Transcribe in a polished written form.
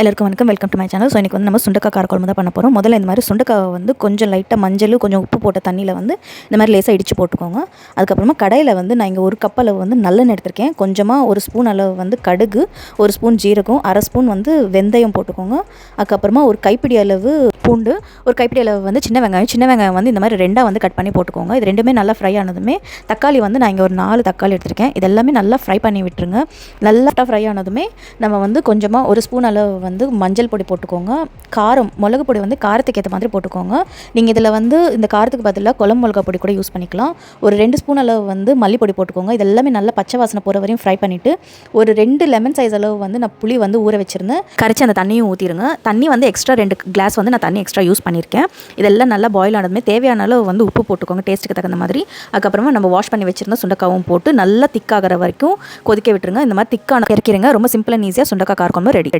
எல்லாருக்கும் வணக்கம். Welcome to my channel. So இன்றைக்கி வந்து நம்ம சுண்டக்காய் காரக்குழம்பு தான் பண்ண போகிறோம். முதல்ல இந்த மாதிரி சுண்டக்காவை வந்து கொஞ்சம் லைட்டாக மஞ்சள் கொஞ்சம் உப்பு போட்ட தண்ணியில் வந்து இந்த மாதிரி லேசாக இடித்து போட்டுக்கோங்க. அதுக்கப்புறமா கடையில் வந்து நான் இங்கே ஒரு கப் அளவு வந்து நல்லெண்ணெய் எடுத்திருக்கேன். கொஞ்சமாக ஒரு ஸ்பூன் அளவு வந்து கடுகு, ஒரு ஸ்பூன் ஜீரகம், அரை ஸ்பூன் வந்து வெந்தயம் போட்டுக்கோங்க. அதுக்கப்புறமா ஒரு கைப்பிடி அளவு பூண்டு, ஒரு கைப்பிடி அளவு வந்து சின்ன வெங்காயம் வந்து இந்த மாதிரி ரெண்டாக வந்து கட் பண்ணி போட்டுக்கோங்க. இது ரெண்டுமே நல்லா ஃப்ரை ஆனதுமே தக்காளி வந்து நான் இங்கே ஒரு 4 தக்காளி எடுத்திருக்கேன். இது எல்லாமே நல்லா ஃப்ரை பண்ணி விட்டுருங்க. நல்லா ஃப்ரை ஆனதுமே நம்ம வந்து கொஞ்சமாக ஒரு ஸ்பூன் அளவு வந்து மஞ்சள் பொடி போட்டுக்கோங்க. காரம் மிளகு பொடி வந்து காரத்துக்கு ஏற்ற மாதிரி போட்டுக்கோங்க. நீங்கள் இதில் வந்து இந்த காரத்துக்கு பதிலாக குழம்பு மிளகா பொடி கூட யூஸ் பண்ணிக்கலாம். ஒரு 2 ஸ்பூன் அளவு வந்து மல்லிப்பொடி போட்டுக்கோங்க. இது எல்லாமே நல்லா பச்சை வாசனை போகிற வரையும் ஃப்ரை பண்ணிவிட்டு ஒரு 2 லெமன் சைஸ் அளவு வந்து நான் புளி வந்து ஊற வச்சுருந்தேன். கரைச்சி அந்த தண்ணியும் ஊற்றிடுங்க. தண்ணி வந்து எக்ஸ்ட்ரா 2 கிளாஸ் வந்து நான் தண்ணி எக்ஸ்ட்ரா யூஸ் பண்ணியிருக்கேன். இதெல்லாம் நல்லா பாயில் ஆனதுமே தேவையான அளவு வந்து உப்பு போட்டுக்கோங்க, டேஸ்ட்டுக்கு தகுந்த மாதிரி. அதுக்கப்புறமா நம்ம வாஷ் பண்ணி வச்சுருந்த சுண்டக்காவும் போட்டு நல்லா திக்காகிற வரைக்கும் கொதிக்க விட்டுருங்க. இந்த மாதிரி திக்கான இறக்கிடுங்க. ரொம்ப சிம்பிள் அண்ட் ஈஸியாக சுண்டக்காய் காரக்குழம்பு ரெடி.